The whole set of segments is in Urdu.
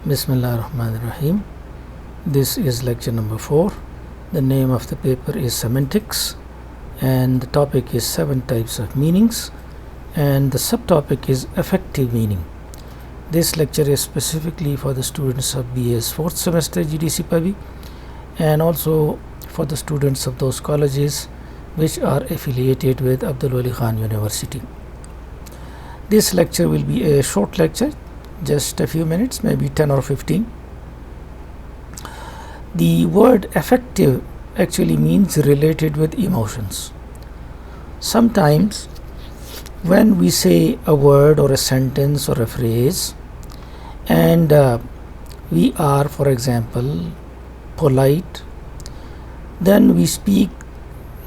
Bismillah ar-Rahman ar-Rahim. This is lecture number 4. The name of the paper is Semantics and the topic is 7 types of meanings and the subtopic is effective meaning. This lecture is specifically for the students of BA's 4th semester GDC PABI and also for the students of those colleges which are affiliated with Abdul Wali Khan University. This lecture will be a short lecture, just a few minutes, maybe 10 or 15. The word affective actually means related with emotions. Sometimes when we say a word or a sentence or a phrase and we are, for example, polite, then we speak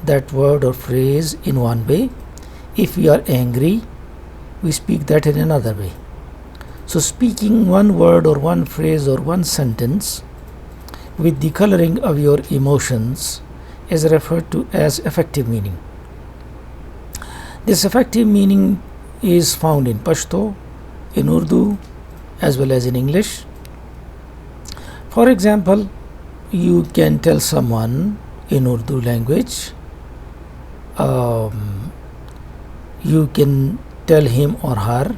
that word or phrase in one way. If we are angry, we speak that in another way. So speaking one word or one phrase or one sentence with the coloring of your emotions is referred to as effective meaning. This effective meaning is found in Pashto, in Urdu, as well as in English. For example, you can tell someone in Urdu language, you can tell him or her,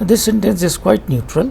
This sentence is quite neutral,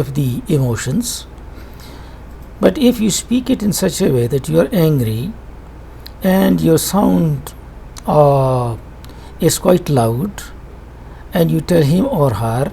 of the emotions. But if you speak it in such a way that you are angry and your sound is quite loud and you tell him or her,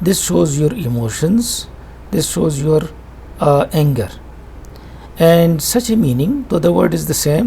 this shows your emotions, this shows your anger. And such a meaning, though the word is the same,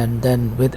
and then with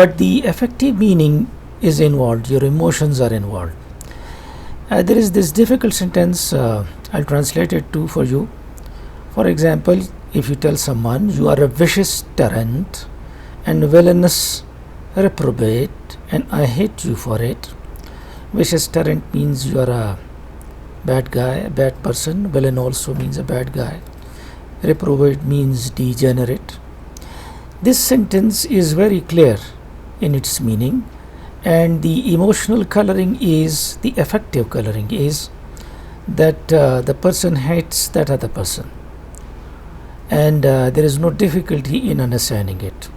but the effective meaning is involved, your emotions are involved. There is this difficult sentence, I'll translate it too for you. For example, if you tell someone, "You are a vicious tyrant and villainous reprobate and I hate you for it." Vicious tyrant means you are a bad guy, a bad person. Villain also means a bad guy. Reprobate means degenerate. This sentence is very clear in its meaning, and the emotional coloring is, the affective coloring is that the person hates that other person, and there is no difficulty in understanding it.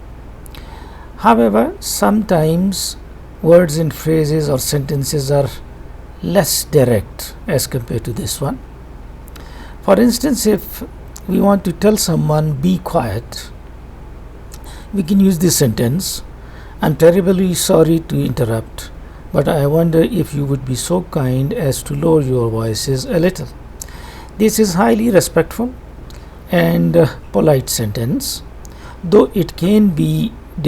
However, sometimes words and phrases or sentences are less direct as compared to this one. For instance, if we want to tell someone, "Be quiet," we can use this sentence, "I'm terribly sorry to interrupt, but I wonder if you would be so kind as to lower your voices a little." This is highly respectful and polite sentence, though it can be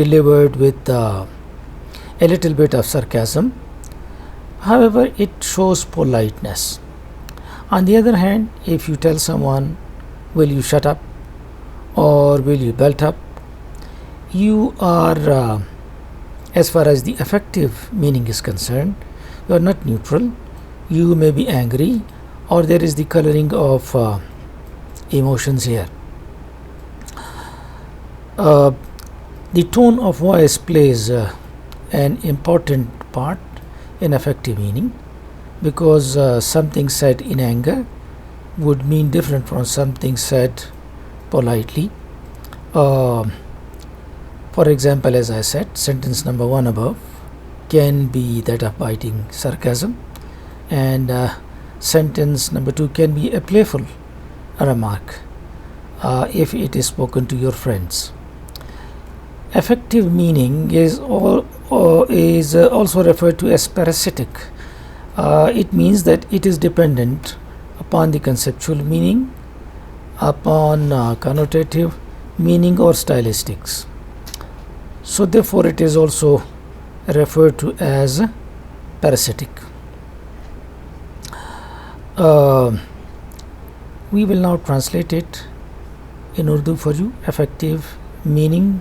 delivered with a little bit of sarcasm. However, it shows politeness. On the other hand, if you tell someone, "Will you shut up?" or "Will you belt up?" you are, as far as the effective meaning is concerned, you are not neutral. You may be angry, or there is the coloring of emotions here. The tone of voice plays an important part in effective meaning, because something said in anger would mean different from something said politely. For example, as I said, sentence number 1 above can be that of biting sarcasm, and sentence number 2 can be a playful remark if it is spoken to your friends. Effective meaning is also referred to as parasitic. It means that it is dependent upon the conceptual meaning, upon connotative meaning or stylistics. So therefore it is also referred to as parasitic. We will now translate it in Urdu for you. Effective meaning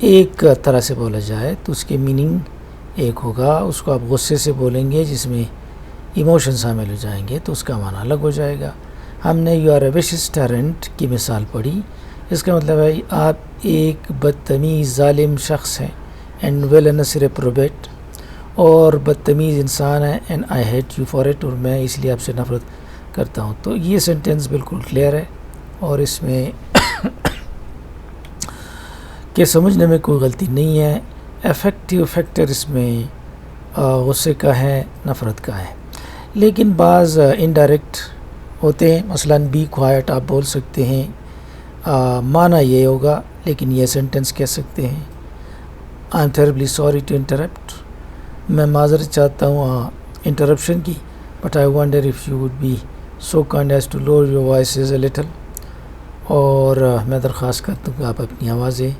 ایک طرح سے بولا جائے تو اس کے میننگ ایک ہوگا. اس کو آپ غصے سے بولیں گے جس میں ایموشن شامل ہو جائیں گے تو اس کا معنی الگ ہو جائے گا. ہم نے یو آر اے ویشس ٹیرنٹ کی مثال پڑھی. اس کا مطلب ہے آپ ایک بدتمیز ظالم شخص ہیں. اینڈ ویلنس ریپروبیٹ، اور بدتمیز انسان ہے. And I hate you for it, اور میں اس لیے آپ سے نفرت کرتا ہوں. تو یہ سینٹینس بالکل کلیئر ہے اور اس میں کہ سمجھنے میں کوئی غلطی نہیں ہے. افیکٹو فیکٹر اس میں غصے کا ہے، نفرت کا ہے. لیکن بعض انڈائریکٹ ہوتے ہیں. مثلا بی کوائٹ آپ بول سکتے ہیں، معنی یہ ہوگا لیکن یہ سینٹینس کہہ سکتے ہیں I'm terribly sorry to interrupt, میں معذرت چاہتا ہوں انٹرپشن کی، but I wonder if you would be so kind as to lower your voices a little, اور میں درخواست کرتا ہوں کہ آپ اپنی آوازیں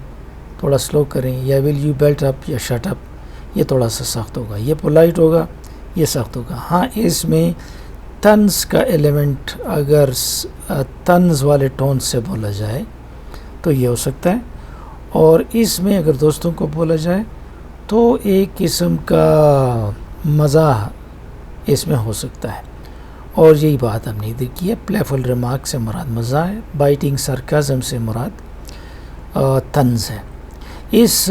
تھوڑا سلو کریں. یا ول یو بیلٹ اپ یا شٹ اپ، یہ تھوڑا سا سخت ہوگا. یہ پولائٹ ہوگا، یہ سخت ہوگا. ہاں اس میں طنز کا ایلیمنٹ اگر طنز والے ٹون سے بولا جائے تو یہ ہو سکتا ہے، اور اس میں اگر دوستوں کو بولا جائے تو ایک قسم کا مزاح اس میں ہو سکتا ہے. اور یہی بات ہم نے ادھر کی ہے. پلے فل ریمارک سے مراد مزاح ہے، بائٹنگ سرکازم سے مراد طنز ہے. اس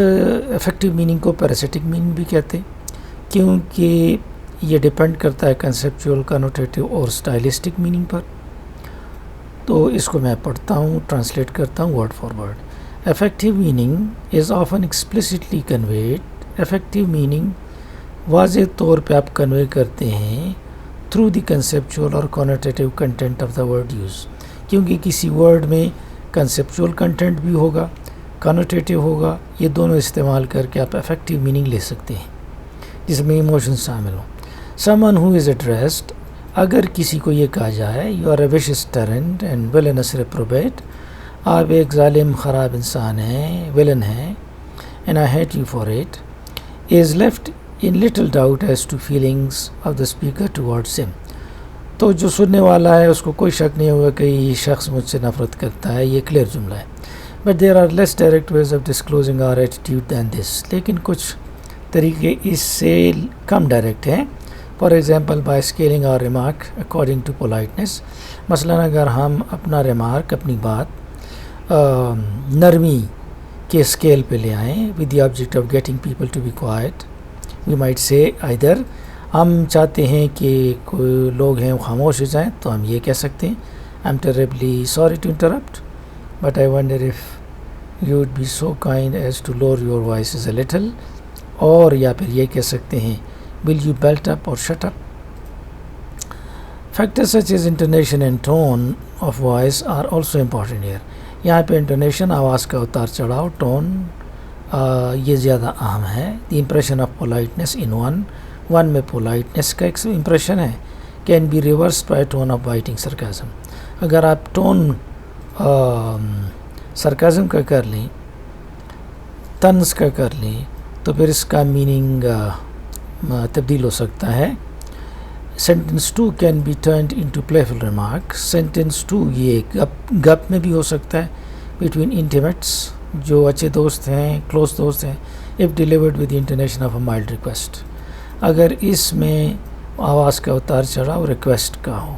افیکٹو میننگ کو پیراسٹک میننگ بھی کہتے ہیں کیونکہ یہ ڈیپینڈ کرتا ہے کنسیپچول، کنوٹیٹو اور اسٹائلسٹک میننگ پر. تو اس کو میں پڑھتا ہوں، ٹرانسلیٹ کرتا ہوں word for word. Effective meaning is often explicitly conveyed. Effective meaning واضح طور پہ آپ کنوے کرتے ہیں تھرو دی کنسیپچول اور connotative content of the word use, کیونکہ کسی ورڈ میں کنسیپچول کنٹینٹ بھی ہوگا، کنوٹیٹو ہوگا. یہ دونوں استعمال کر کے آپ افیکٹو میننگ لے سکتے ہیں جس میں ایموشن شامل ہوں. سمن ہو از ایڈریسڈ، اگر کسی کو یہ کہا جائے you are a vicious tyrant and villainous reprobate, آپ ایک ظالم خراب انسان ہیں، ویلن ہیں. And I hate you for it is left in little doubt as to feelings of the speaker towards him. تو جو سننے والا ہے اس کو کوئی شک نہیں ہوگا کہ یہ شخص مجھ سے نفرت کرتا ہے. یہ کلیئر جملہ ہے. But there are less direct ways of disclosing our attitude than this, لیکن کچھ طریقے اس سے کم ڈائریکٹ ہیں. For example by scaling our remark according to politeness. مثلاً اگر ہم اپنا ریمارک، اپنی بات نرمی کے اسکیل پہ لے آئیں with the object of getting people to be quiet, we might say either ہم چاہتے ہیں کہ کوئی لوگ ہیں وہ خاموش ہو جائیں تو ہم یہ کہہ سکتے ہیں I'm terribly sorry to interrupt but I wonder if you would be so kind as to lower your voices a little, اور یا پھر یہ کہہ سکتے ہیں ول یو بیلٹ اپ اور shut up. Factor such as intonation and tone of voice are also important here. یہاں پہ انٹونیشن، آواز کا اتار چڑھاؤ، ٹون، یہ زیادہ اہم ہے. The impression of politeness in one میں پولائٹنس کا ایک امپریشن ہے can be reverse by tone of biting sarcasm. اگر آپ ٹون سرکازم کا کر لیں، طنز کا کر لیں، تو پھر اس کا میننگ تبدیل ہو سکتا ہے. Sentence 2 can be turned into playful remark. Sentence 2 یہ گپ میں بھی ہو سکتا ہے بٹوین انٹیمیٹس، جو اچھے دوست ہیں، کلوز دوست ہیں. If delivered with intonation of a mild request, اگر اس میں آواز کا اتار چڑھاؤ ریکویسٹ کا ہو.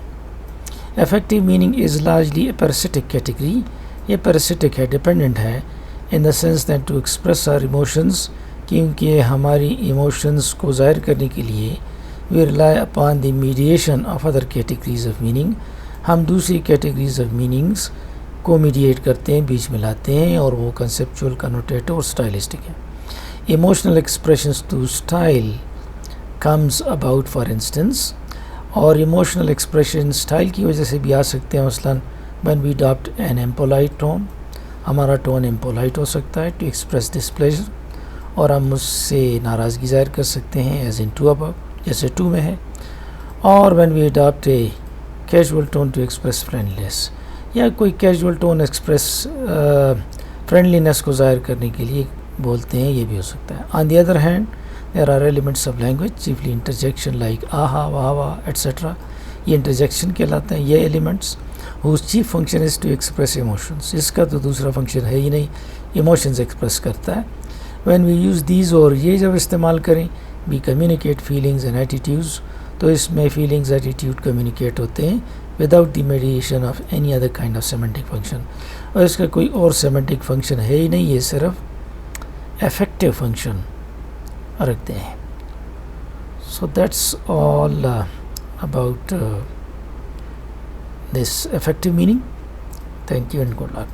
Affective meaning is largely a parasitic category. یہ پیراسٹک ہے، ڈیپینڈنٹ ہے in the sense that to express our emotions, کیونکہ ہماری ایموشنز کو ظاہر کرنے کے لیے we rely upon the mediation of other categories of meaning. ہم دوسری کیٹیگریز آف میننگز کو میڈیٹ کرتے ہیں، بیچ میں لاتے ہیں، اور وہ کنسیپچول، کنوٹیٹو اور اسٹائلسٹک ہے. Emotional expressions to style comes about for instance, اور ایموشنل ایکسپریشن اسٹائل کی وجہ سے بھی آ سکتے ہیں. مثلاً when we adopt an impolite tone، ہمارا ٹون امپولائٹ ہو سکتا ہے ٹو ایکسپریس ڈسپلیزر، اور ہم اس سے ناراضگی ظاہر کر سکتے ہیں ایز ان ٹو ابو، جیسے ٹو میں ہے. اور when we adopt a casual tone to express friendliness، یا کوئی کیجول ٹون ایکسپریس فرینڈلینس کو ظاہر کرنے کے لیے بولتے ہیں، یہ بھی ہو سکتا ہے. on the other hand there are elements of language chiefly interjection like آہا، واہ واہ ایٹسٹرا، یہ انٹرجیکشن کہلاتے ہیں یہ elements. whose chief function is to express emotions. اس کا تو دوسرا فنکشن ہے ہی نہیں, ایموشنز ایکسپریس کرتا ہے. when we use these اور یہ جب استعمال کریں, we communicate feelings and attitudes, تو اس میں feelings attitude communicate ہوتے ہیں without the mediation of any other kind of semantic function. اور اس کا کوئی اور semantic function ہے ہی نہیں, یہ صرف affective function رکھتے ہیں. So that's all about this affective meaning. Thank you and good luck.